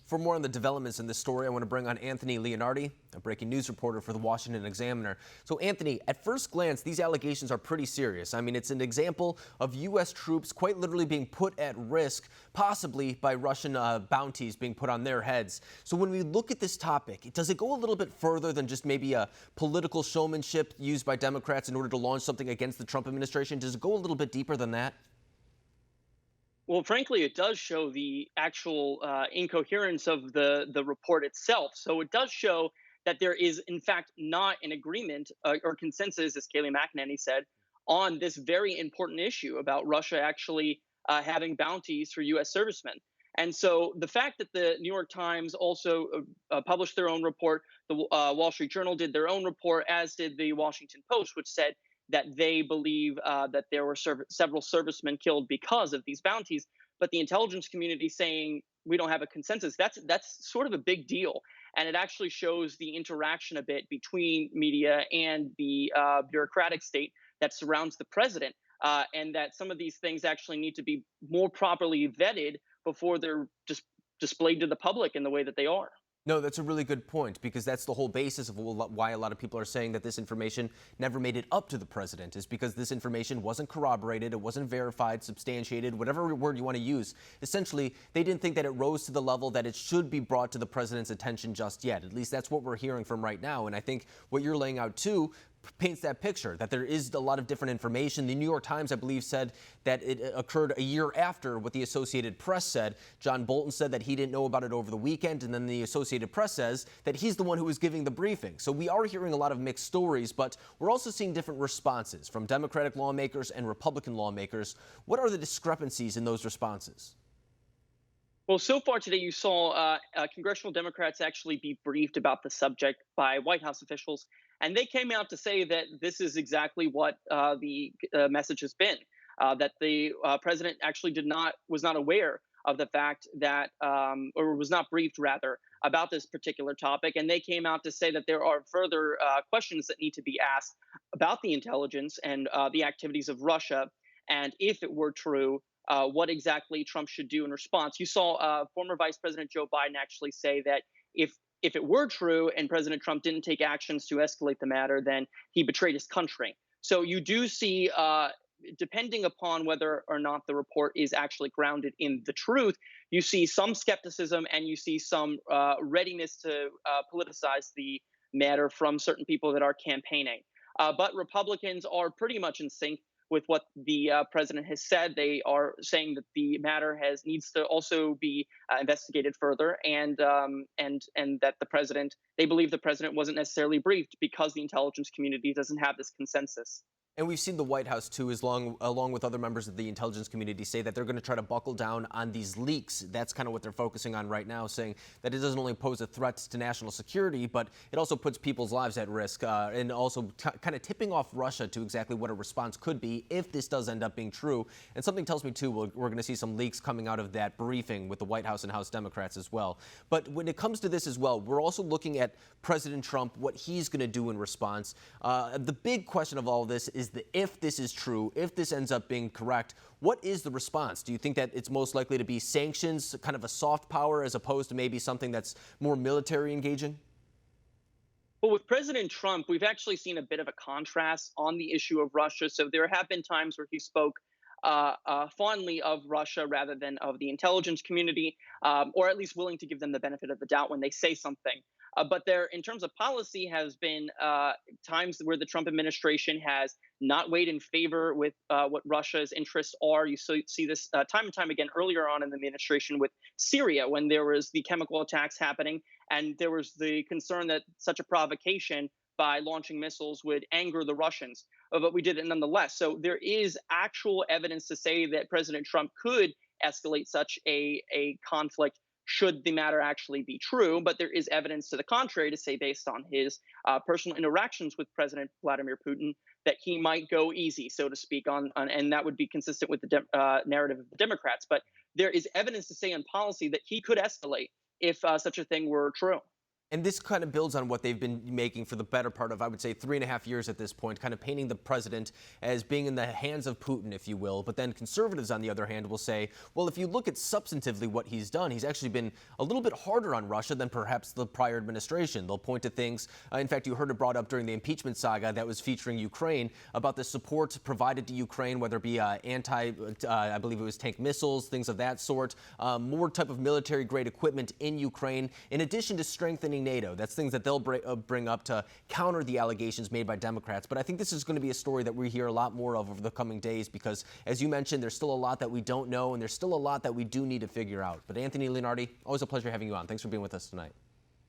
For more on the developments in this story, I want to bring on Anthony Leonardi, a breaking news reporter for the Washington Examiner. So, Anthony, at first glance, these allegations are pretty serious. I mean, it's an example of U.S. troops quite literally being put at risk, possibly by Russian bounties being put on their heads. So when we look at this topic, does it go a little bit further than just maybe a political showmanship used by Democrats in order to launch something against the Trump administration? Does it go a little bit deeper than that? Well, frankly, it does show the actual incoherence of the report itself. So it does show that there is, in fact, not an agreement or consensus, as Kayleigh McEnany said, on this very important issue about Russia actually having bounties for U.S. servicemen. And so the fact that the New York Times also published their own report, the Wall Street Journal did their own report, as did the Washington Post, which said that they believe that there were several servicemen killed because of these bounties. But the intelligence community saying we don't have a consensus, that's sort of a big deal. And it actually shows the interaction a bit between media and the bureaucratic state that surrounds the president, and that some of these things actually need to be more properly vetted before they're just displayed to the public in the way that they are. No, that's a really good point, because that's the whole basis of why a lot of people are saying that this information never made it up to the president, is because this information wasn't corroborated, it wasn't verified, substantiated, whatever word you want to use. Essentially, they didn't think that it rose to the level that it should be brought to the president's attention just yet. At least that's what we're hearing from right now. And I think what you're laying out, too, paints that picture, that there is a lot of different information. The New York Times, I believe, said that it occurred a year after what the Associated Press said. John Bolton said that he didn't know about it over the weekend, and then the Associated Press says that he's the one who was giving the briefing. So we are hearing a lot of mixed stories, but we're also seeing different responses from Democratic lawmakers and Republican lawmakers. What are the discrepancies in those responses? Well, so far today, you saw congressional Democrats actually be briefed about the subject by White House officials, and they came out to say that this is exactly what the message has been. That the president actually was not aware of the fact that, or was not briefed rather, about this particular topic, and they came out to say that there are further questions that need to be asked about the intelligence and the activities of Russia, and if it were true, what exactly Trump should do in response. You saw former Vice President Joe Biden actually say that if it were true and President Trump didn't take actions to escalate the matter, then he betrayed his country. So you do see, depending upon whether or not the report is actually grounded in the truth, you see some skepticism and you see some readiness to politicize the matter from certain people that are campaigning. But Republicans are pretty much in sync with what the president has said. They are saying that the matter needs to also be investigated further, and that they believe the president wasn't necessarily briefed because the intelligence community doesn't have this consensus. And we've seen the White House, too, along with other members of the intelligence community, say that they're going to try to buckle down on these leaks. That's kind of what they're focusing on right now, saying that it doesn't only pose a threat to national security, but it also puts people's lives at risk, and also kind of tipping off Russia to exactly what a response could be if this does end up being true. And something tells me, too, we're going to see some leaks coming out of that briefing with the White House and House Democrats as well. But when it comes to this as well, we're also looking at President Trump, what he's going to do in response. The big question of all this is if this is true, if this ends up being correct, what is the response? Do you think that it's most likely to be sanctions, kind of a soft power, as opposed to maybe something that's more military engaging? Well, with President Trump, we've actually seen a bit of a contrast on the issue of Russia. So there have been times where he spoke fondly of Russia rather than of the intelligence community, or at least willing to give them the benefit of the doubt when they say something. But there, in terms of policy, has been times where the Trump administration has not weighed in favor with what Russia's interests are. You see this time and time again earlier on in the administration with Syria, when there was the chemical attacks happening, and there was the concern that such a provocation by launching missiles would anger the Russians. But we did it nonetheless. So there is actual evidence to say that President Trump could escalate such a conflict should the matter actually be true. But there is evidence to the contrary to say, based on his personal interactions with President Vladimir Putin, that he might go easy, so to speak, and that would be consistent with the narrative of the Democrats. But there is evidence to say on policy that he could escalate if such a thing were true. And this kind of builds on what they've been making for the better part of, I would say, 3.5 years at this point, kind of painting the president as being in the hands of Putin, if you will. But then conservatives, on the other hand, will say, well, if you look at substantively what he's done, he's actually been a little bit harder on Russia than perhaps the prior administration. They'll point to things, in fact, you heard it brought up during the impeachment saga that was featuring Ukraine, about the support provided to Ukraine, whether it be I believe it was tank missiles, things of that sort, more type of military-grade equipment in Ukraine, in addition to strengthening NATO. That's things that they'll bring up to counter the allegations made by Democrats. But I think this is going to be a story that we hear a lot more of over the coming days because, as you mentioned, there's still a lot that we don't know, and there's still a lot that we do need to figure out. But Anthony Leonardi, always a pleasure having you on. Thanks for being with us tonight.